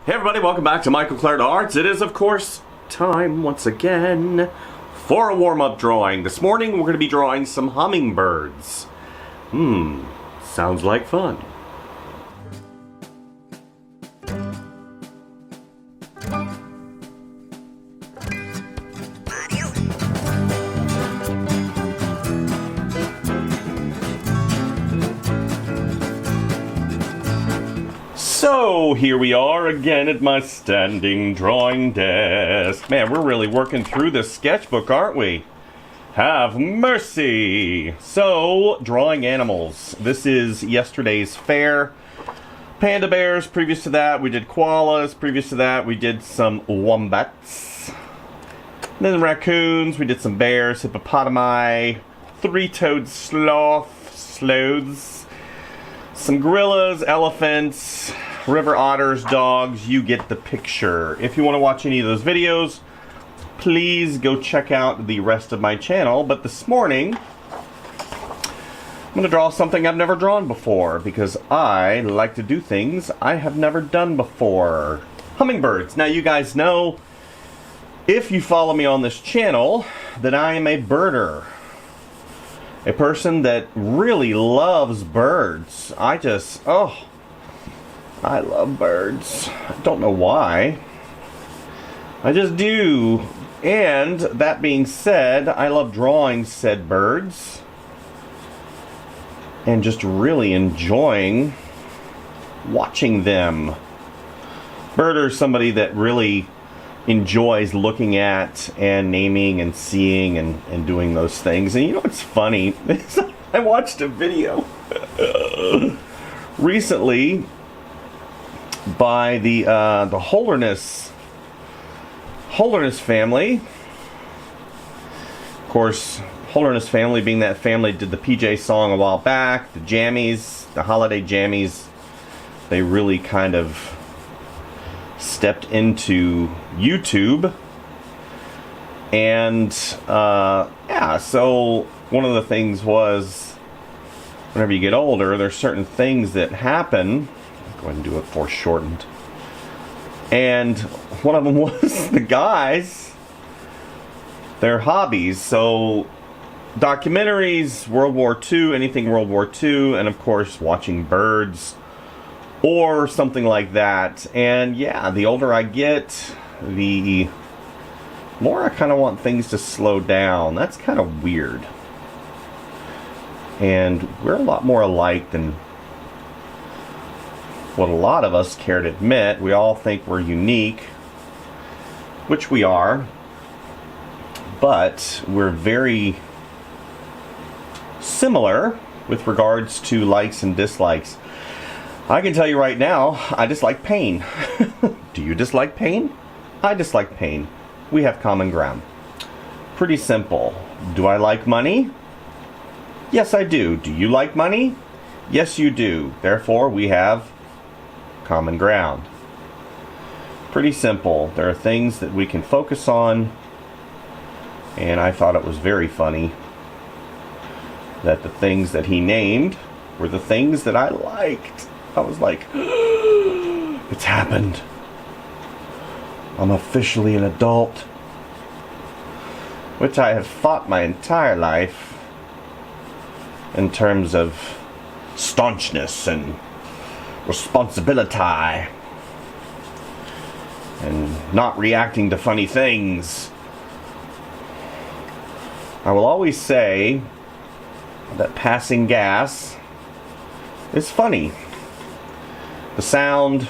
Hey everybody, welcome back to Michael Clarida Arts. It is, of course, time once again for a warm-up drawing. This morning we're going to be drawing some hummingbirds. Sounds like fun. So here we are again at my standing drawing desk. Man, we're really working through this sketchbook, aren't we? Have mercy! So, drawing animals. This is yesterday's fair. Panda bears. Previous to that, we did koalas. Previous to that, we did some wombats. Then raccoons. We did some bears, hippopotami, three-toed sloths, some gorillas, elephants, river otters, dogs. You get the picture. If you want to watch any of those videos, please go check out the rest of my channel. But this morning, I'm going to draw something I've never drawn before because I like to do things I have never done before. Hummingbirds. Now you guys know, if you follow me on this channel, that I am a birder. A person that really loves birds. I love birds. I don't know why. I just do. And that being said, I love drawing said birds and just really enjoying watching them. Birder is somebody that really enjoys looking at and naming and seeing and doing those things. And you know what's funny? I watched a video recently by the Holderness family. Of course, Holderness family being that family did the PJ song a while back, the jammies, the holiday jammies. They really kind of stepped into YouTube. And so one of the things was, whenever you get older, there's certain things that happen. Go ahead and do it foreshortened. And one of them was the guys, their hobbies. So documentaries, World War II, anything World War II, and of course watching birds or something like that. And yeah, the older I get, the more I kind of want things to slow down. That's kind of weird. And we're a lot more alike than what a lot of us care to admit. We all think we're unique, which we are, but we're very similar with regards to likes and dislikes. I can tell you right now, I dislike pain. Do you dislike pain? I dislike pain. We have common ground. Pretty simple. Do I like money? Yes, I do. Do you like money? Yes, you do. Therefore, we have common ground. Pretty simple. There are things that we can focus on, and I thought it was very funny that the things that he named were the things that I liked. I was like, it's happened. I'm officially an adult, which I have fought my entire life in terms of staunchness and responsibility and not reacting to funny things. I will always say that passing gas is funny. The sound,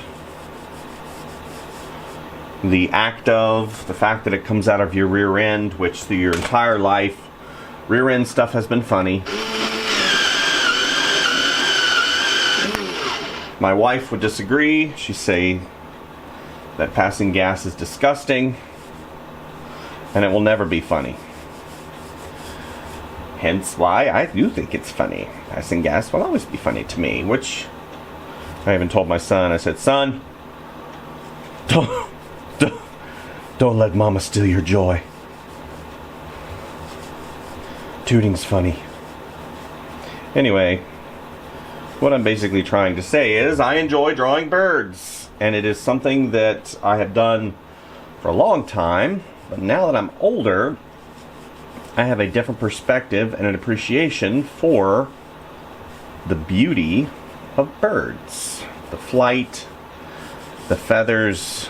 the act of, the fact that it comes out of your rear end, which through your entire life, rear end stuff has been funny. My wife would disagree. She'd say that passing gas is disgusting and it will never be funny. Hence why I do think it's funny. Passing gas will always be funny to me, which I even told my son. I said, son, don't let mama steal your joy. Tooting's funny. Anyway, what I'm basically trying to say is I enjoy drawing birds. and it is something that I have done for a long time, but now that I'm older, I have a different perspective and an appreciation for the beauty of birds. The flight, the feathers,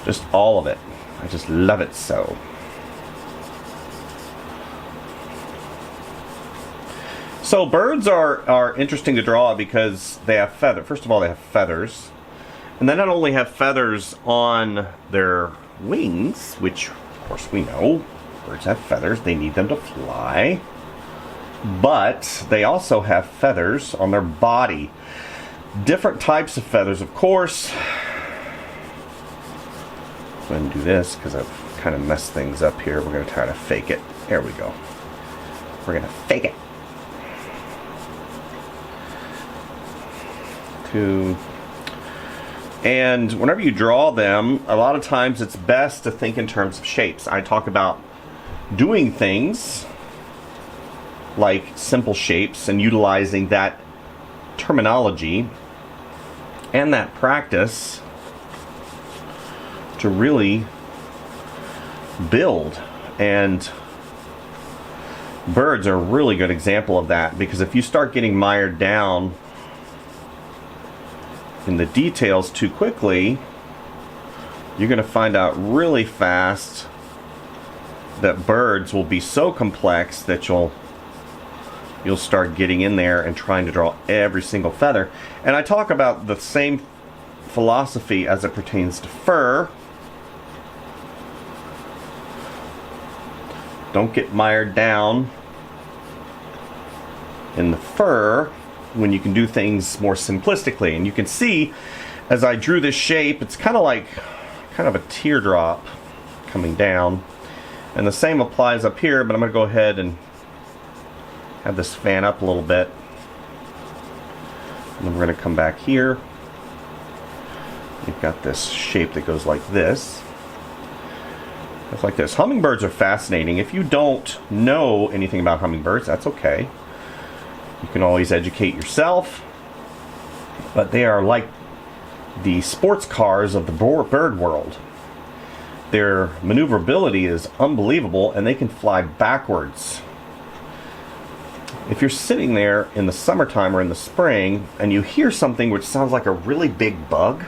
just all of it. I just love it so. So birds are interesting to draw because they have feathers. First of all, they have feathers. And they not only have feathers on their wings, which of course we know, birds have feathers, they need them to fly. But they also have feathers on their body. Different types of feathers, of course. Go ahead and do this because I've kind of messed things up here. We're going to try to fake it. There we go. We're going to fake it. And whenever you draw them, a lot of times it's best to think in terms of shapes. I talk about doing things like simple shapes and utilizing that terminology and that practice to really build. And birds are a really good example of that, because if you start getting mired down in the details too quickly, you're going to find out really fast that birds will be so complex that you'll start getting in there and trying to draw every single feather. And I talk about the same philosophy as it pertains to fur. Don't get mired down in the fur when you can do things more simplistically. And you can see as I drew this shape, it's kind of a teardrop coming down, and the same applies up here, but I'm going to go ahead and have this fan up a little bit, and then we're going to come back here. You've got this shape that goes like this. It's like this. Hummingbirds are fascinating. If you don't know anything about hummingbirds, that's okay. You can always educate yourself, but they are like the sports cars of the bird world. Their maneuverability is unbelievable, and they can fly backwards. If you're sitting there in the summertime or in the spring and you hear something which sounds like a really big bug,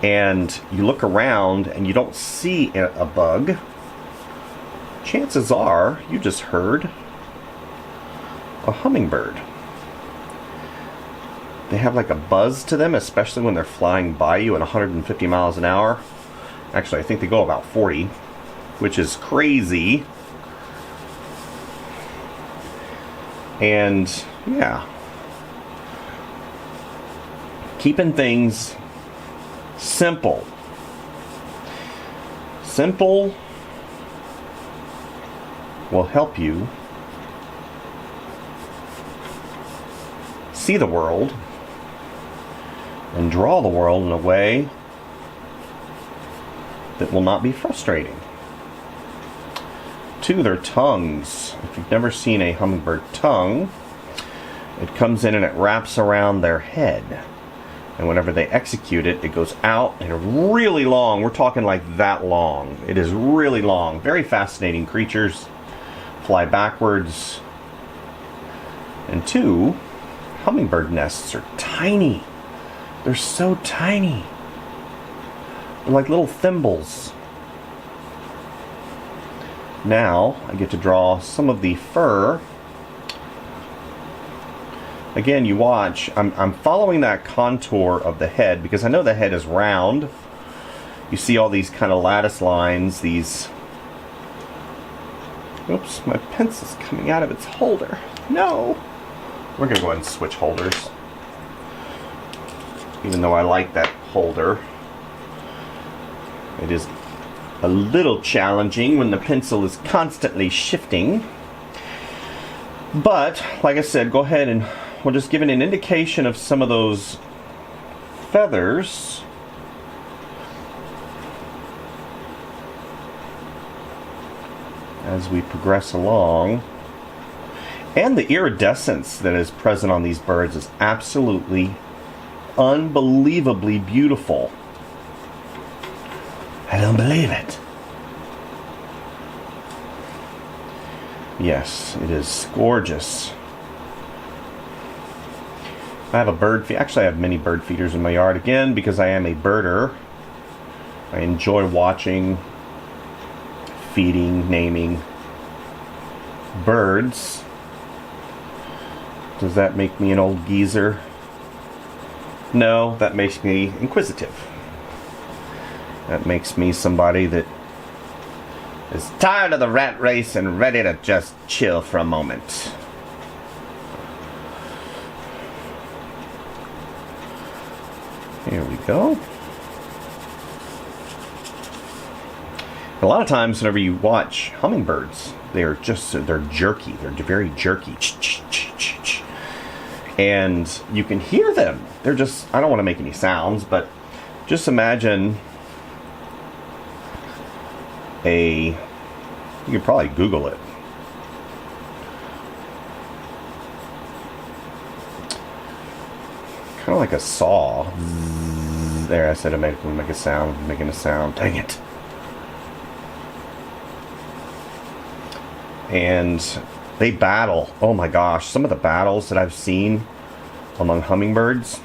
and you look around and you don't see a bug, chances are you just heard a hummingbird. They have like a buzz to them, especially when they're flying by you at 150 miles an hour. Actually, I think they go about 40, which is crazy. And yeah, keeping things simple. Simple will help you see the world and draw the world in a way that will not be frustrating. To their tongues. If you've never seen a hummingbird tongue, it comes in and it wraps around their head. And whenever they execute it, it goes out and really long. We're talking like that long. It is really long. Very fascinating creatures. Fly backwards. And two, hummingbird nests are tiny. They're so tiny. They're like little thimbles. Now I get to draw some of the fur. Again, you watch, I'm following that contour of the head because I know the head is round. You see all these kind of lattice lines, these... Oops, my pencil's coming out of its holder. No! We're going to go ahead and switch holders. Even though I like that holder, it is a little challenging when the pencil is constantly shifting. But, like I said, go ahead and we'll just give it an indication of some of those feathers. As we progress along. And the iridescence that is present on these birds is absolutely unbelievably beautiful. I don't believe it. Yes, it is gorgeous. I have a bird feed. Actually, I have many bird feeders in my yard. Again, because I am a birder, I enjoy watching, feeding, naming birds. Does that make me an old geezer? No, that makes me inquisitive. That makes me somebody that is tired of the rat race and ready to just chill for a moment. Here we go. A lot of times whenever you watch hummingbirds, they're jerky. They're very jerky. And you can hear them. They're just, I don't want to make any sounds, but just imagine you could probably Google it. Kind of like a saw. There, I said it make a sound, making a sound. Dang it. And they battle. Oh my gosh, some of the battles that I've seen among hummingbirds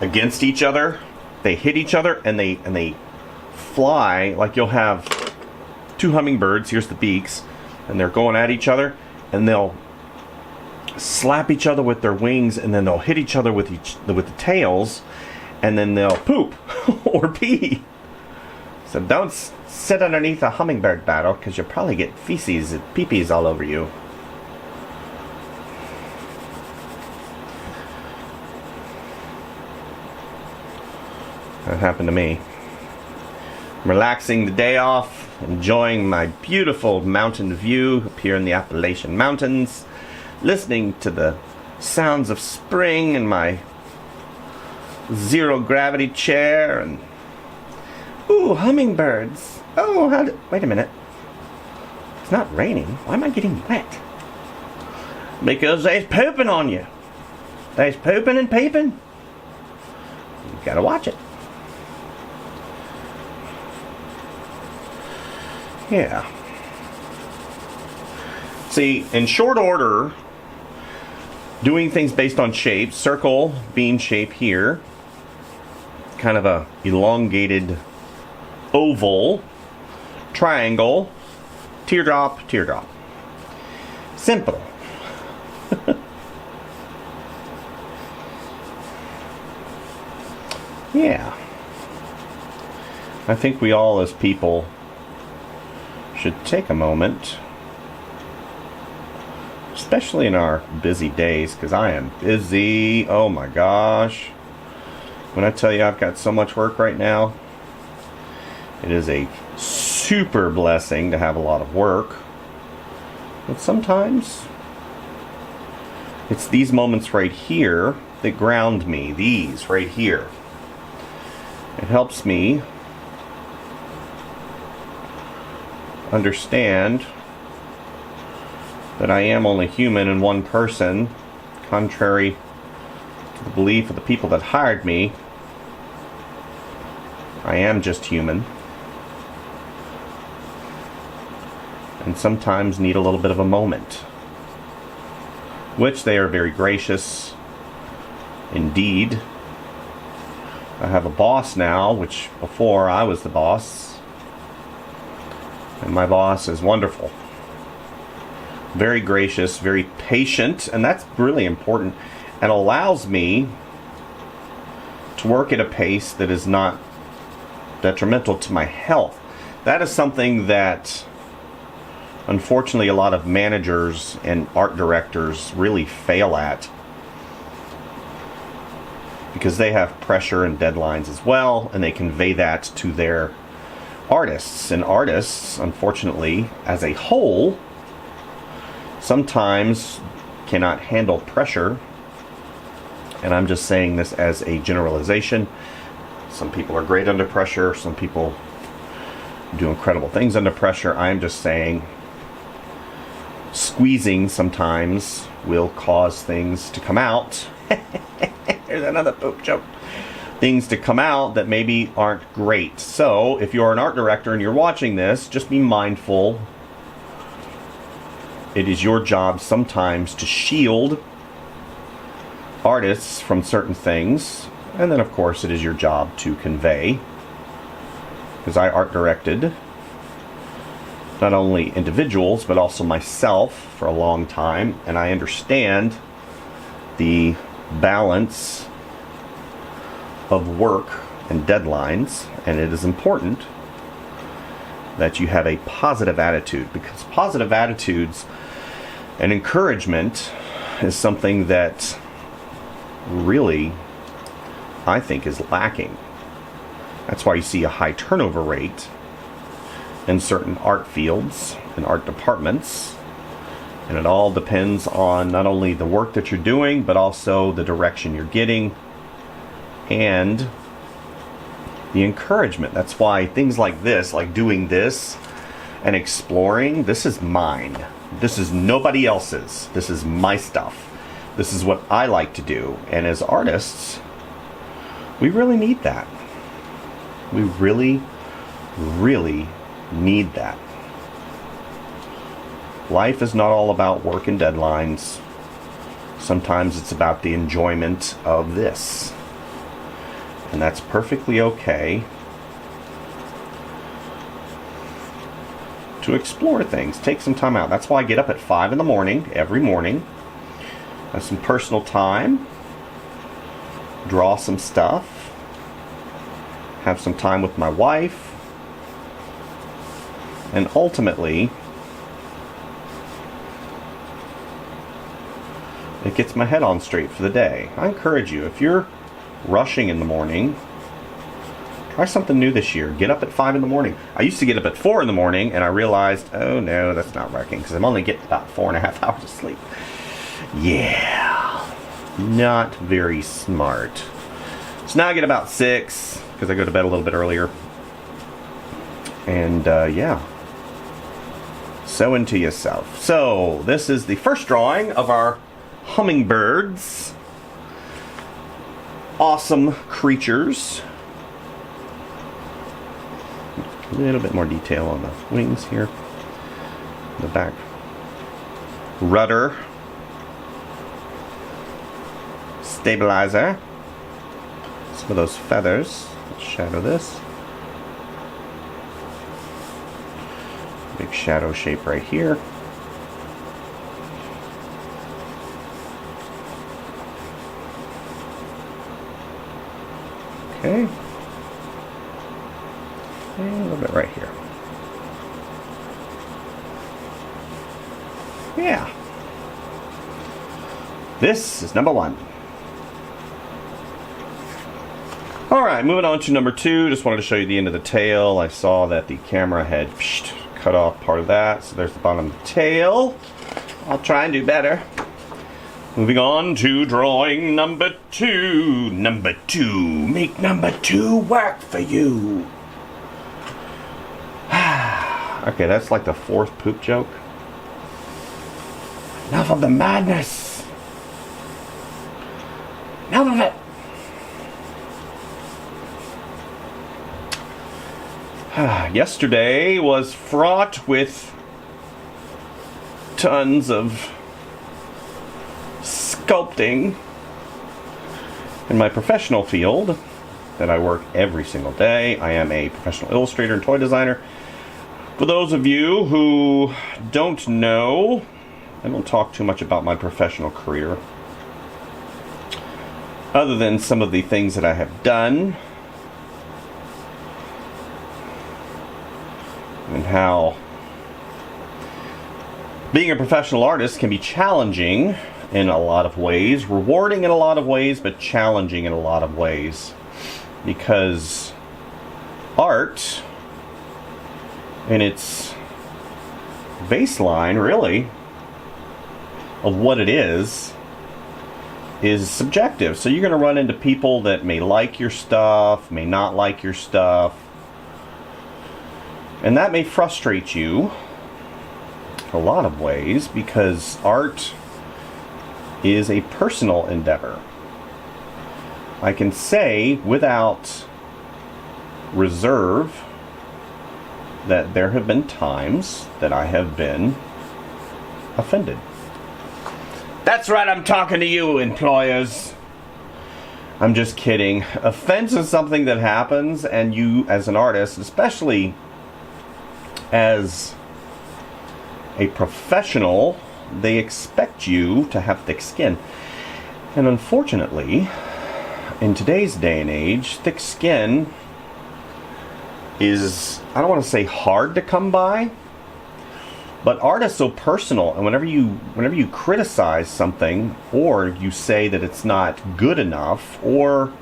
against each other, they hit each other and they fly. Like you'll have two hummingbirds, here's the beaks, and they're going at each other, and they'll slap each other with their wings, and then they'll hit each other with the tails, and then they'll poop or pee. So don't sit underneath a hummingbird battle, because you'll probably get feces and pee-pees all over you. That happened to me. I'm relaxing the day off, enjoying my beautiful mountain view up here in the Appalachian Mountains, listening to the sounds of spring in my zero gravity chair, and ooh, hummingbirds. Oh, wait a minute. It's not raining. Why am I getting wet? Because they's pooping on you. They's pooping and peeping. You gotta watch it. Yeah. See, in short order, doing things based on shapes, circle, bean shape here, kind of a elongated oval, triangle, teardrop, teardrop. Simple. Yeah. I think we all as people should take a moment, especially in our busy days, because I am busy. Oh my gosh. When I tell you I've got so much work right now, it is a super blessing to have a lot of work. But sometimes it's these moments right here that ground me. These right here. It helps me understand that I am only human and one person, contrary to the belief of the people that hired me. I am just human, and sometimes need a little bit of a moment, which they are very gracious indeed. I have a boss now, which before I was the boss, and my boss is wonderful. Very gracious, very patient, and that's really important, and allows me to work at a pace that is not detrimental to my health. That is something that unfortunately a lot of managers and art directors really fail at, because they have pressure and deadlines as well, and they convey that to their artists. And artists, unfortunately, as a whole, sometimes cannot handle pressure. And I'm just saying this as a generalization. Some people are great under pressure. Some people do incredible things under pressure. I'm just saying squeezing sometimes will cause things to come out There's another poop joke. Things to come out that maybe aren't great. So if you're an art director and you're watching this, just be mindful. It is your job sometimes to shield artists from certain things. And then of course it is your job to convey. Because I art directed not only individuals but also myself for a long time, and I understand the balance of work and deadlines, and it is important that you have a positive attitude, because positive attitudes and encouragement is something that really I think is lacking. That's why you see a high turnover rate in certain art fields and art departments. And it all depends on not only the work that you're doing, but also the direction you're getting and the encouragement. That's why things like this, like doing this and exploring, this is mine. This is nobody else's. This is my stuff. This is what I like to do. And as artists, we really need that. We really, really need that. Life is not all about work and deadlines. Sometimes it's about the enjoyment of this. And that's perfectly okay to explore things. Take some time out. That's why I get up at 5 in the morning, every morning. Have some personal time. Draw some stuff. Have some time with my wife. And ultimately, it gets my head on straight for the day. I encourage you, if you're rushing in the morning, try something new this year. Get up at 5 in the morning. I used to get up at 4 in the morning, and I realized, oh no, that's not working, because I'm only getting about 4.5 hours of sleep. Yeah, not very smart. So now I get about 6, because I go to bed a little bit earlier. And yeah, sew into yourself. So this is the first drawing of our hummingbirds. Awesome creatures. A little bit more detail on the wings here. The back rudder. Stabilizer. Some of those feathers. Let's shadow this. Big shadow shape right here. Okay. And a little bit right here. Yeah. This is number 1. Alright, moving on to number 2. Just wanted to show you the end of the tail. I saw that the camera had cut off part of that, so there's the bottom of the tail. I'll try and do better. Moving on to drawing number 2. Number 2. Make number 2 work for you. Okay, that's like the 4th poop joke. Enough of the madness. Enough of it. Yesterday was fraught with tons of sculpting in my professional field that I work every single day. I am a professional illustrator and toy designer. For those of you who don't know, I don't talk too much about my professional career, other than some of the things that I have done and how being a professional artist can be challenging in a lot of ways, rewarding in a lot of ways, but challenging in a lot of ways, because art in its baseline, really, of what it is subjective. So you're going to run into people that may like your stuff, may not like your stuff, and that may frustrate you in a lot of ways, because art is a personal endeavor. I can say without reserve that there have been times that I have been offended. That's right, I'm talking to you, employers. I'm just kidding. Offense is something that happens, and you, as an artist, especially as a professional, they expect you to have thick skin. And unfortunately, in today's day and age, thick skin is, I don't want to say hard to come by, but art is so personal, and whenever you criticize something, or you say that it's not good enough, or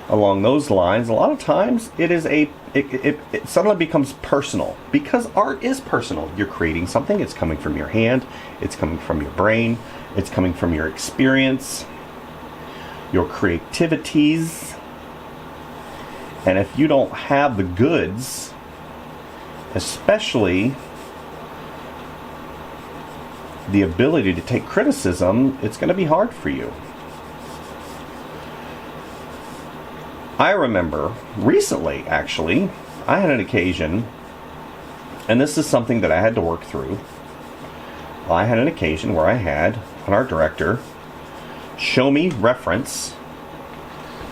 along those lines, a lot of times it suddenly becomes personal, because art is personal. You're creating something, it's coming from your hand, it's coming from your brain, it's coming from your experience, your creativities. And if you don't have the goods, especially the ability to take criticism, it's going to be hard for you. I remember recently, actually, I had an occasion, and this is something that I had to work through. I had an occasion where I had an art director show me reference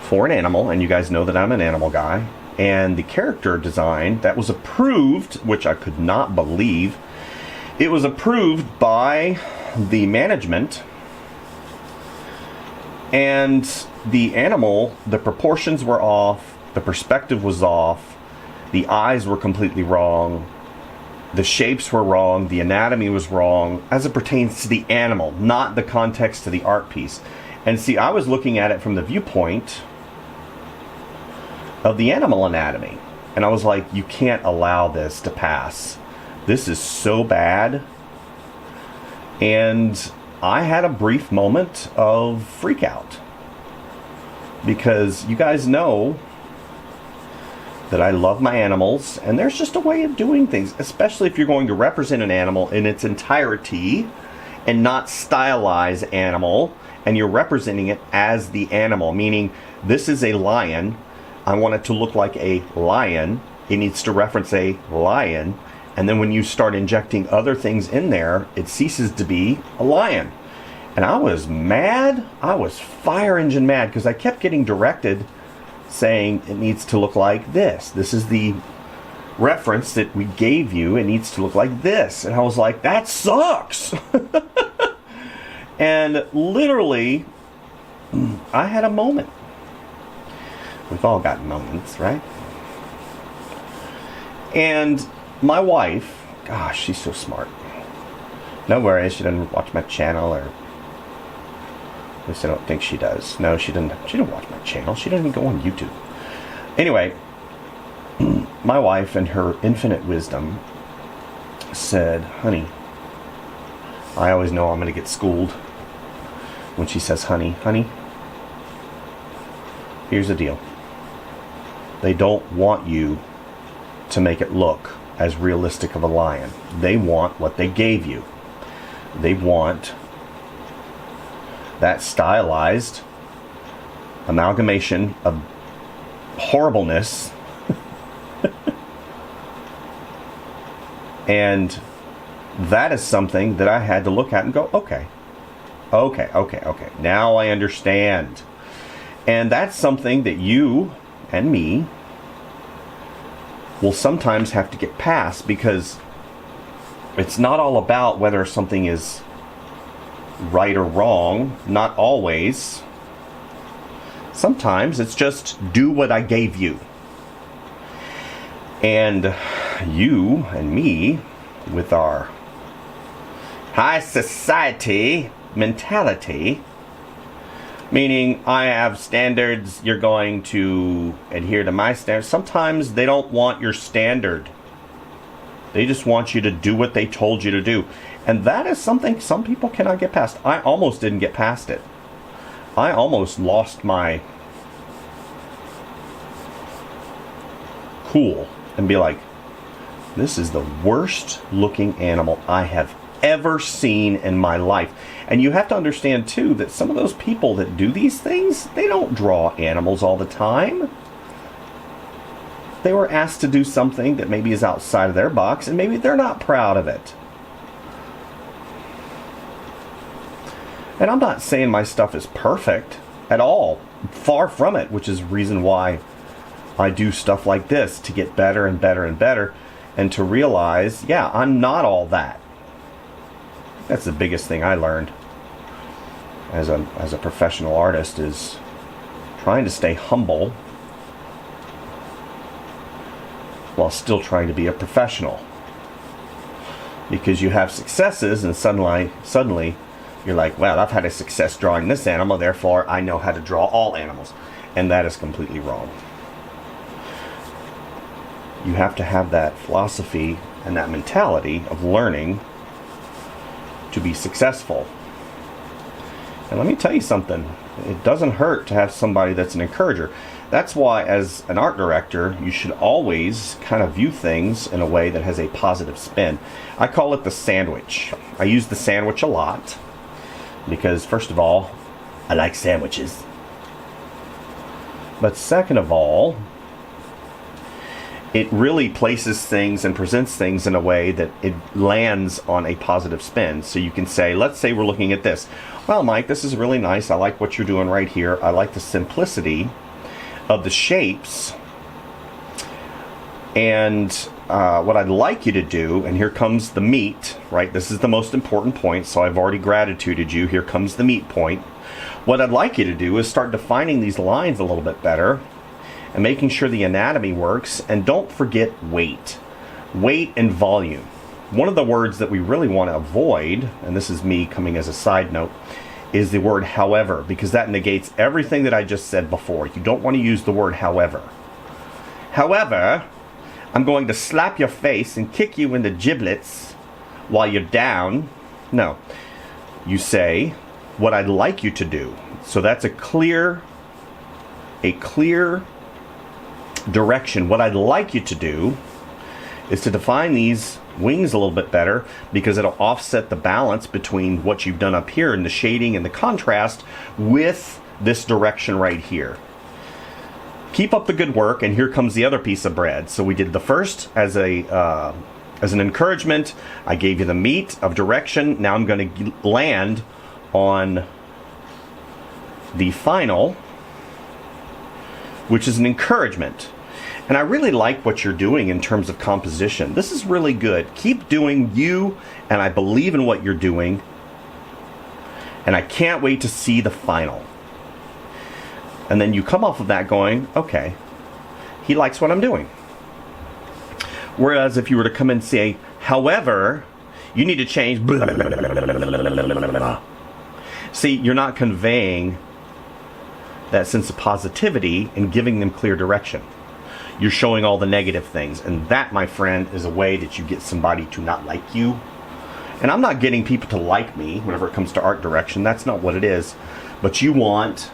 for an animal, and you guys know that I'm an animal guy, and the character design that was approved, which I could not believe, it was approved by the management, and the animal, the proportions were off, the perspective was off, the eyes were completely wrong, the shapes were wrong, the anatomy was wrong, as it pertains to the animal, not the context to the art piece. And see, I was looking at it from the viewpoint of the animal anatomy, and I was like, you can't allow this to pass. This is so bad. And I had a brief moment of freak out, because you guys know that I love my animals, and there's just a way of doing things, especially if you're going to represent an animal in its entirety and not stylize animal, and you're representing it as the animal, meaning this is a lion, I want it to look like a lion, it needs to reference a lion. And then when you start injecting other things in there, it ceases to be a lion. And I was mad. I was fire engine mad, because I kept getting directed saying it needs to look like this. This is the reference that we gave you. It needs to look like this. And I was like, that sucks. And literally, I had a moment. We've all got moments, right? And my wife, gosh, she's so smart. No worries, she doesn't watch my channel, or at least I don't think she does. No, she didn't watch my channel. She doesn't even go on YouTube. Anyway, my wife, in her infinite wisdom, said, honey, I always know I'm going to get schooled when she says honey, here's the deal. They don't want you to make it look as realistic of a lion. They want what they gave you. They want that stylized amalgamation of horribleness and that is something that I had to look at and go, okay, now I understand. And that's something that you and me will sometimes have to get past, because it's not all about whether something is right or wrong. Not always. Sometimes it's just do what I gave you. And you and me, with our high society mentality, meaning I have standards, you're going to adhere to my standards. Sometimes they don't want your standard. They just want you to do what they told you to do. And that is something some people cannot get past. I almost didn't get past it. I almost lost my cool and be like, this is the worst looking animal I have ever seen in my life. And you have to understand too that some of those people that do these things, they don't draw animals all the time. They were asked to do something that maybe is outside of their box, and maybe they're not proud of it. And I'm not saying my stuff is perfect at all. Far from it, which is the reason why I do stuff like this, to get better and better and better, and to realize, yeah, I'm not all that. That's the biggest thing I learned as a professional artist, is trying to stay humble while still trying to be a professional. Because you have successes, and suddenly you're like, well, I've had a success drawing this animal, therefore I know how to draw all animals. And that is completely wrong. You have to have that philosophy and that mentality of learning to be successful. And let me tell you something, it doesn't hurt to have somebody that's an encourager. That's why, as an art director, you should always kind of view things in a way that has a positive spin. I call it the sandwich. I use the sandwich a lot because, first of all, I like sandwiches. But second of all, it really places things and presents things in a way that it lands on a positive spin. So you can say, let's say we're looking at this. Well, Mike, this is really nice. I like what you're doing right here. I like the simplicity of the shapes. And what I'd like you to do, and here comes the meat, right? This is the most important point, so I've already gratituded you. Here comes the meat point. What I'd like you to do is start defining these lines a little bit better and making sure the anatomy works. And don't forget weight. Weight and volume. One of the words that we really want to avoid, and this is me coming as a side note, is the word however, because that negates everything that I just said before. You don't want to use the word however. However, I'm going to slap your face and kick you in the giblets while you're down. No. You say, what I'd like you to do. So that's a clear direction. What I'd like you to do is to define these wings a little bit better, because it'll offset the balance between what you've done up here and the shading and the contrast with this direction right here. Keep up the good work, and here comes the other piece of bread. So we did the first as an encouragement. I gave you the meat of direction. Now I'm going to land on the final, which is an encouragement. And I really like what you're doing in terms of composition. This is really good. Keep doing you, and I believe in what you're doing. And I can't wait to see the final. And then you come off of that going, okay, he likes what I'm doing. Whereas if you were to come in and say, however, you need to change. Blah, blah, blah, blah, blah, blah. See, you're not conveying that sense of positivity and giving them clear direction. You're showing all the negative things. And that, my friend, is a way that you get somebody to not like you. And I'm not getting people to like me whenever it comes to art direction. That's not what it is. But you want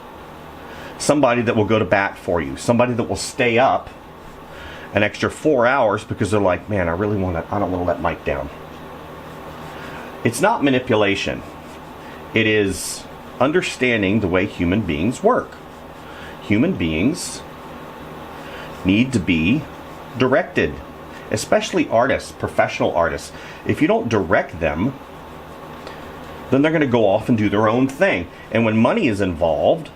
somebody that will go to bat for you. Somebody that will stay up an extra 4 hours because they're like, man, I don't want to let Mike down. It's not manipulation. It is understanding the way human beings work. Human beings need to be directed, especially artists, professional artists. If you don't direct them, then they're going to go off and do their own thing. And when money is involved,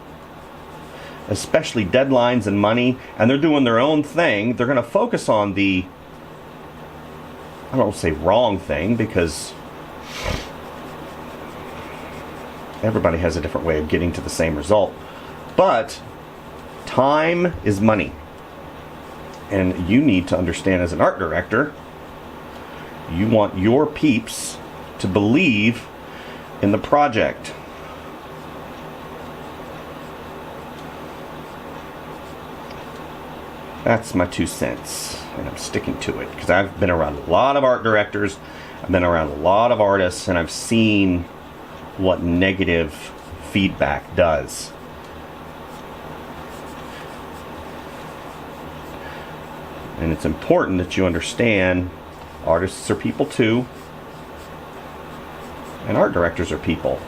especially deadlines and money, and they're doing their own thing, they're going to focus on the, I don't say wrong thing, because everybody has a different way of getting to the same result. But time is money. And you need to understand, as an art director, you want your peeps to believe in the project. That's my 2 cents, and I'm sticking to it, because I've been around a lot of art directors, I've been around a lot of artists, and I've seen what negative feedback does. And it's important that you understand artists are people too. And art directors are people.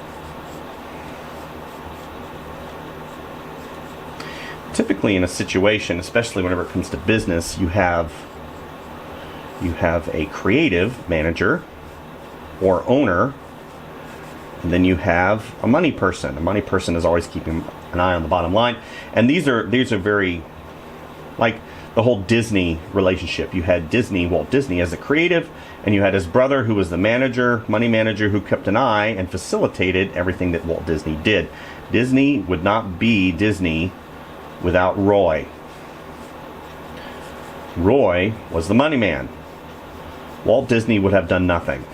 Typically in a situation, especially whenever it comes to business, you have a creative manager or owner, and then you have a money person. A money person is always keeping an eye on the bottom line. And these are very, like the whole Disney relationship. You had Walt Disney as a creative, and you had his brother who was the manager, money manager, who kept an eye and facilitated everything that Walt Disney did. Disney would not be Disney without Roy. Roy was the money man. Walt Disney would have done nothing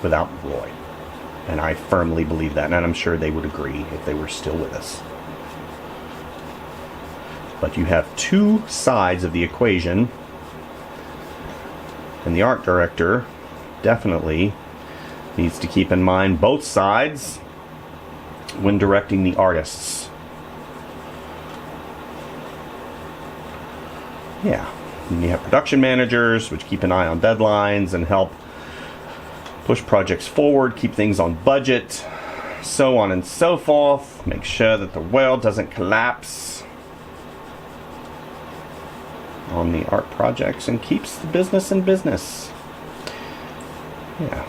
without Roy. And I firmly believe that, and I'm sure they would agree if they were still with us. But you have two sides of the equation, and the art director definitely needs to keep in mind both sides when directing the artists. Yeah, and you have production managers, which keep an eye on deadlines and help push projects forward, keep things on budget, so on and so forth. Make sure that the world doesn't collapse on the art projects and keeps the business in business. Yeah.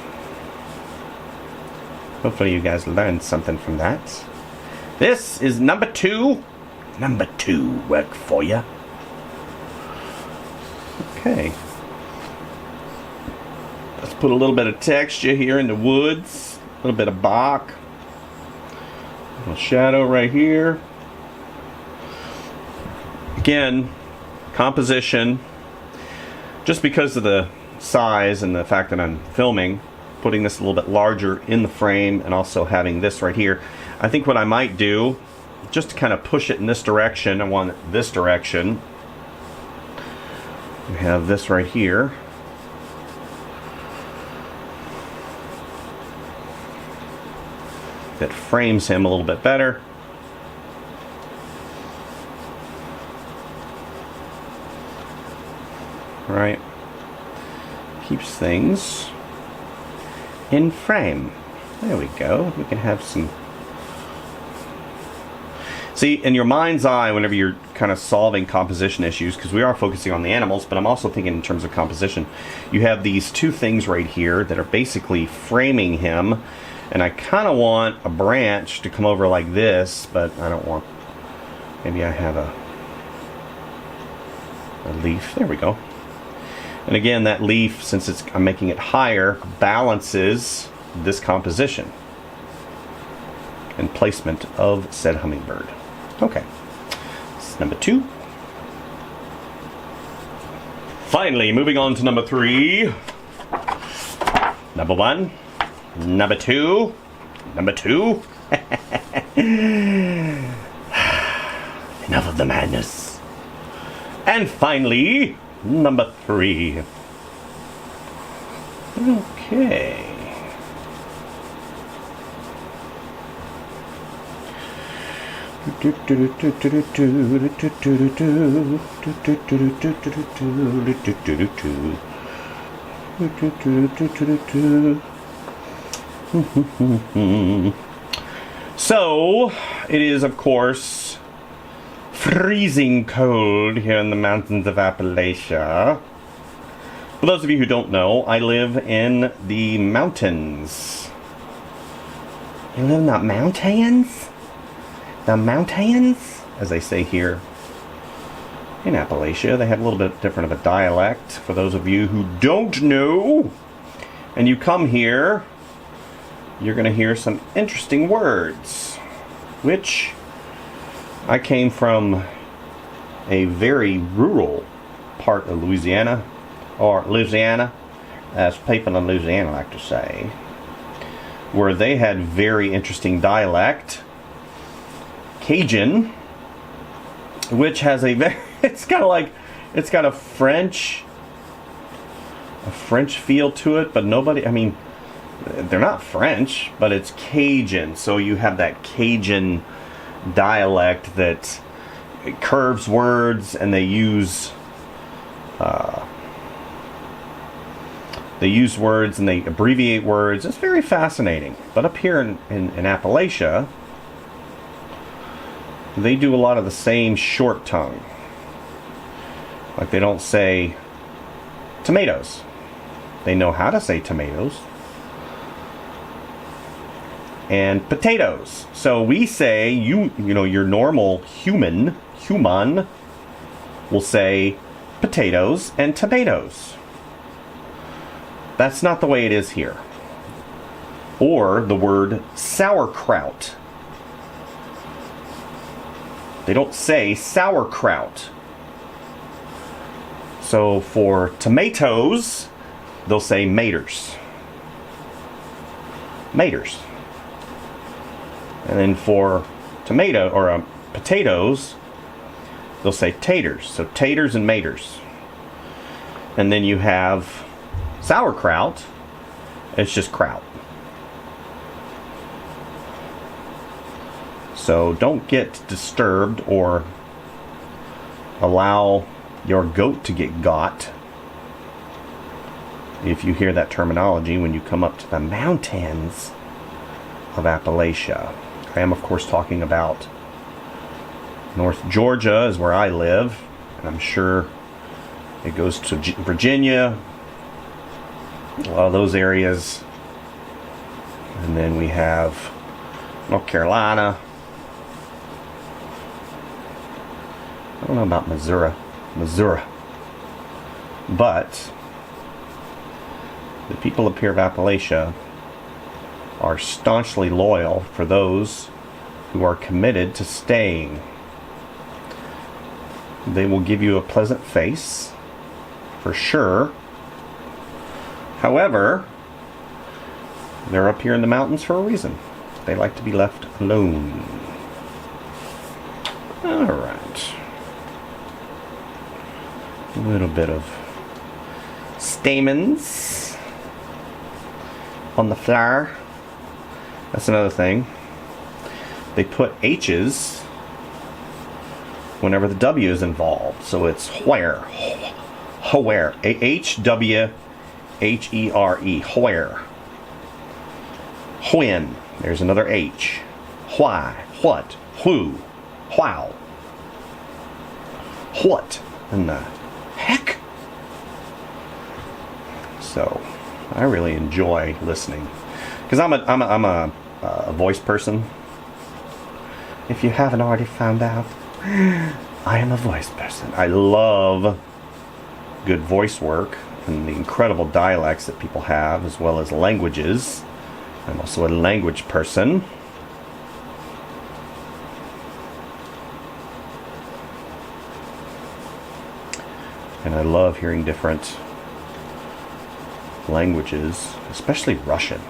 Hopefully you guys learned something from that. This is number two. Number two work for you. Okay. Let's put a little bit of texture here in the woods. A little bit of bark. A little shadow right here. Again, composition. Just because of the size and the fact that I'm filming, putting this a little bit larger in the frame and also having this right here, I think what I might do, just to kind of push it in this direction, I want it this direction. We have this right here. That frames him a little bit better. Right. Keeps things in frame. There we go. We can have some... See, in your mind's eye, whenever you're kind of solving composition issues, because we are focusing on the animals, but I'm also thinking in terms of composition, you have these two things right here that are basically framing him, and I kind of want a branch to come over like this, but I don't want... Maybe I have a leaf. There we go. And again, that leaf, since I'm making it higher, balances this composition and placement of said hummingbird. Okay, this is number two. Finally, moving on to number three. Number one. Number two. Number two. Enough of the madness. And finally, number three. Okay. So, it is of course freezing cold here in the mountains of Appalachia. For those of you who don't know, I live in the mountains. You live in the mountains? The mountains, as they say here in Appalachia. They have a little bit different of a dialect, for those of you who don't know. And you come here, you're going to hear some interesting words, which I came from a very rural part of Louisiana, or Louisiana, as people in Louisiana like to say, where they had very interesting dialect, Cajun, which has a very, it's kind of like, it's got a French feel to it, but nobody, I mean, they're not French, but it's Cajun, so you have that Cajun dialect that curves words, and they use They use words and they abbreviate words. It's very fascinating. But up here in Appalachia, they do a lot of the same short tongue. Like they don't say tomatoes. They know how to say tomatoes. And potatoes. So we say, you know, your normal human will say potatoes and tomatoes. That's not the way it is here. Or the word sauerkraut. They don't say sauerkraut. So for tomatoes, they'll say maters. Maters. And then for tomato or potatoes, they'll say taters. So taters and maters. And then you have sauerkraut. It's just kraut. So don't get disturbed or allow your goat to get got if you hear that terminology when you come up to the mountains of Appalachia. I am, of course, talking about North Georgia is where I live, and I'm sure it goes to Virginia, a lot of those areas, and then we have North Carolina. I don't know about Missouri, but the people up here of Appalachia are staunchly loyal for those who are committed to staying. They will give you a pleasant face, for sure. However, they're up here in the mountains for a reason. They like to be left alone. Alright. A little bit of stamens on the flower. That's another thing. They put H's whenever the W is involved. So it's where. Where. H-W-H-E-R-E. Where. When. There's another H. Why. What. Who. Wow. What in the heck? So, I really enjoy listening. Because I'm a voice person. If you haven't already found out, I am a voice person. I love good voice work and the incredible dialects that people have, as well as languages. I'm also a language person. And I love hearing different languages, especially Russian.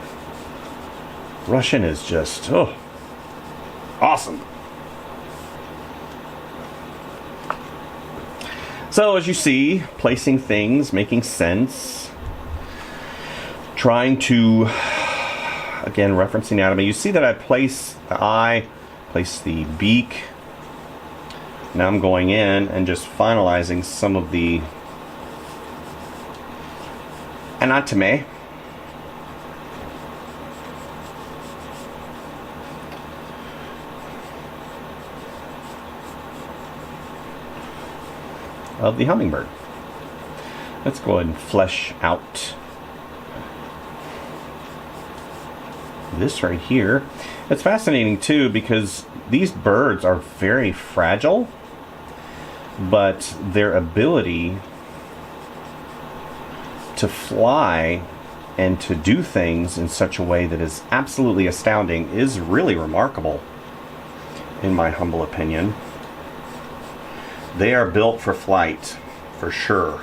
Russian is just, awesome. So as you see, placing things, making sense, trying to, again, reference anatomy. You see that I place the eye, place the beak. Now I'm going in and just finalizing some of the anatomy. Of the hummingbird. Let's go ahead and flesh out this right here. It's fascinating too because these birds are very fragile, but their ability to fly and to do things in such a way that is absolutely astounding is really remarkable, in my humble opinion. They are built for flight, for sure.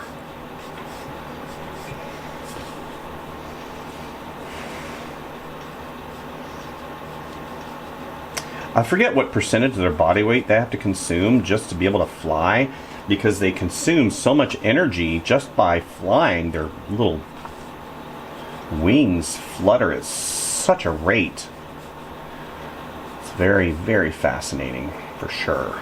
I forget what percentage of their body weight they have to consume just to be able to fly, because they consume so much energy just by flying. Their little wings flutter at such a rate. It's very, very fascinating, for sure.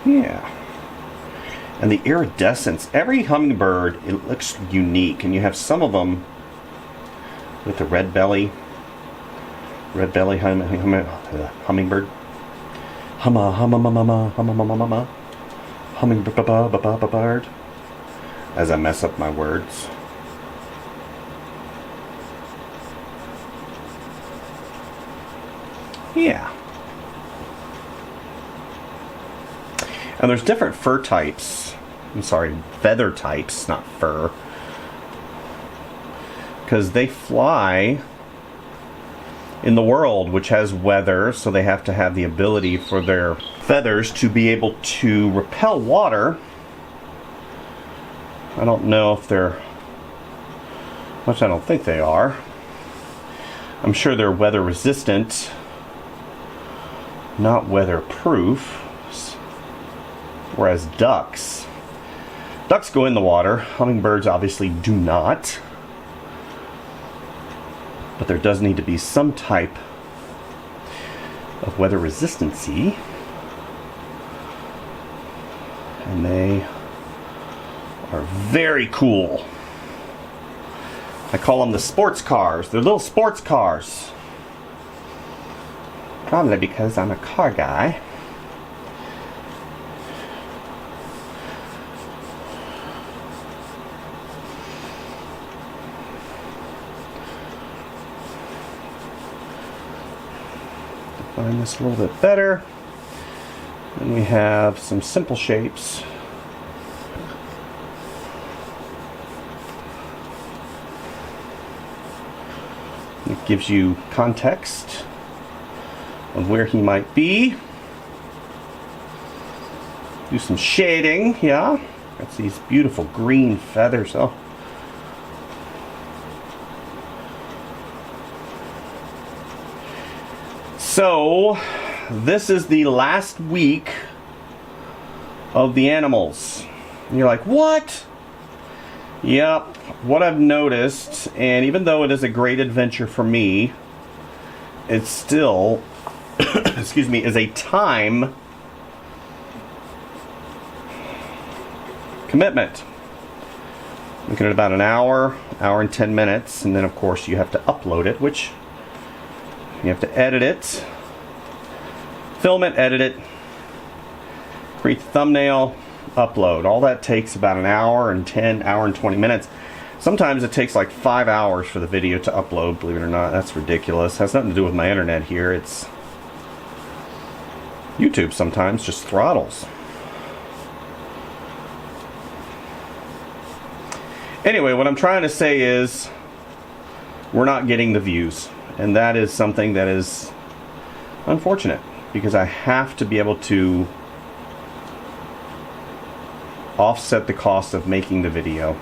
Yeah. And the iridescence. Every hummingbird, it looks unique. And you have some of them with the red belly. Red belly hummingbird. Hummingbird. As I mess up my words. Yeah. And there's different fur types. I'm sorry, feather types, not fur. Because they fly in the world, which has weather, so they have to have the ability for their feathers to be able to repel water. I don't know if they're, which I don't think they are. I'm sure they're weather resistant, not weatherproof. Whereas ducks go in the water. Hummingbirds obviously do not. But there does need to be some type of weather resistancy. And they are very cool. I call them the sports cars. They're little sports cars. Probably because I'm a car guy. Find this a little bit better. Then we have some simple shapes. It gives you context of where he might be. Do some shading, yeah. That's these beautiful green feathers. Oh. So, this is the last week of the animals. And you're like, what? Yep, what I've noticed, and even though it is a great adventure for me, it still, excuse me, is a time commitment. Looking at about an hour and 10 minutes, and then of course you have to upload it, which you have to edit it, film it, edit it, create the thumbnail, upload. All that takes about an hour and 20 minutes. Sometimes it takes like 5 hours for the video to upload, believe it or not. That's ridiculous. It has nothing to do with my internet here. It's YouTube sometimes just throttles. Anyway, what I'm trying to say is we're not getting the views. And that is something that is unfortunate, because I have to be able to offset the cost of making the video.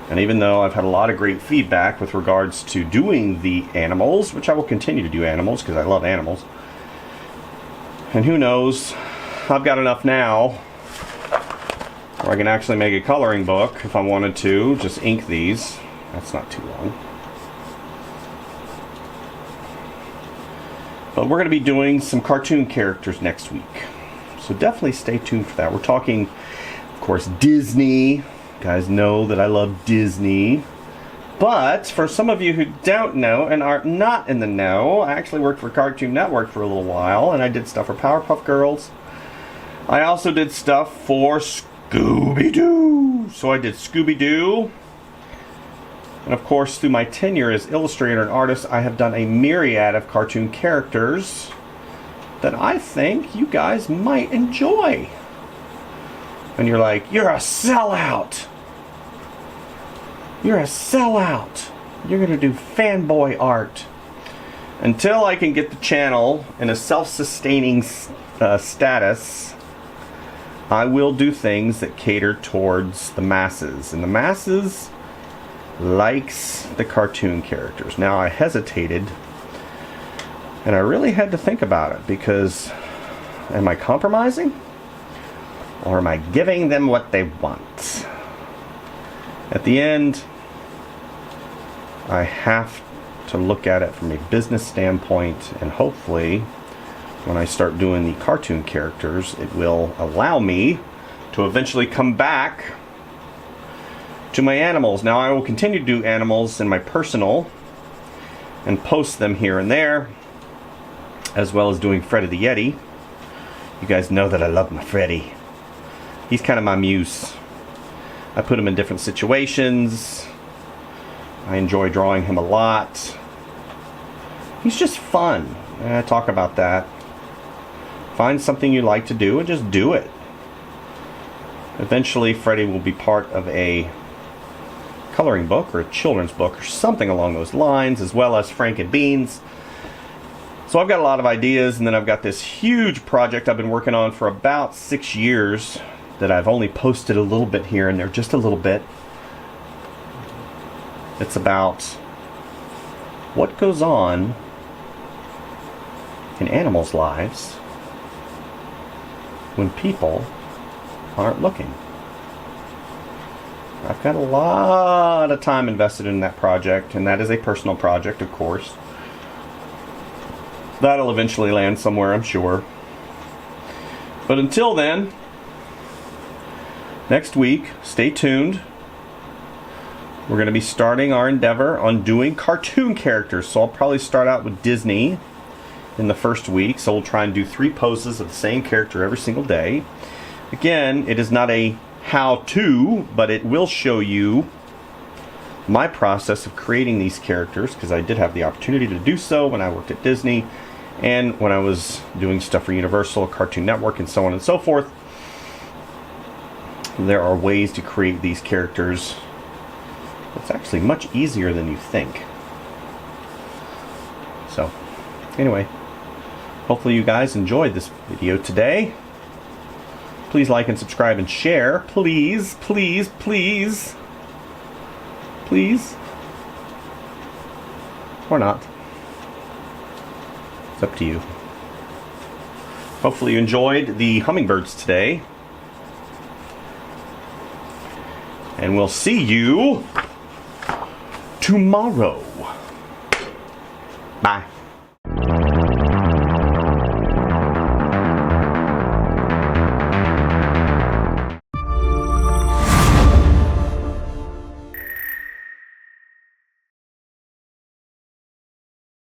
And even though I've had a lot of great feedback with regards to doing the animals, which I will continue to do animals because I love animals, and who knows, I've got enough now where I can actually make a coloring book if I wanted to, just ink these. That's not too long. But we're going to be doing some cartoon characters next week. So definitely stay tuned for that. We're talking, of course, Disney. You guys know that I love Disney. But for some of you who don't know and are not in the know, I actually worked for Cartoon Network for a little while, and I did stuff for Powerpuff Girls. I also did stuff for Scooby-Doo. So I did Scooby-Doo. And of course, through my tenure as illustrator and artist, I have done a myriad of cartoon characters that I think you guys might enjoy. And you're like, you're a sellout. You're a sellout. You're going to do fanboy art. Until I can get the channel in a self-sustaining status, I will do things that cater towards the masses. And the masses likes the cartoon characters. Now, I hesitated, and I really had to think about it, because am I compromising, or am I giving them what they want? At the end, I have to look at it from a business standpoint, and hopefully when I start doing the cartoon characters, it will allow me to eventually come back to my animals. Now I will continue to do animals in my personal and post them here and there, as well as doing Freddy the Yeti. You guys know that I love my Freddy. He's kind of my muse. I put him in different situations. I enjoy drawing him a lot. He's just fun. And I talk about that. Find something you like to do and just do it. Eventually Freddy will be part of a coloring book or a children's book or something along those lines, as well as Frank and Beans. So I've got a lot of ideas, and then I've got this huge project I've been working on for about 6 years that I've only posted a little bit here and there, just a little bit. It's about what goes on in animals' lives when people aren't looking. I've got a lot of time invested in that project, and that is a personal project, of course. That'll eventually land somewhere, I'm sure. But until then, next week, stay tuned. We're going to be starting our endeavor on doing cartoon characters. So I'll probably start out with Disney in the first week. So we'll try and do 3 poses of the same character every single day. Again, it is not a how-to, but it will show you my process of creating these characters, because I did have the opportunity to do so when I worked at Disney and when I was doing stuff for Universal, Cartoon Network, and so on and so forth. There are ways to create these characters. It's actually much easier than you think. So, anyway, hopefully you guys enjoyed this video today. Please like and subscribe and share. Please, please, please. Please. Or not. It's up to you. Hopefully you enjoyed the hummingbirds today. And we'll see you tomorrow. Bye.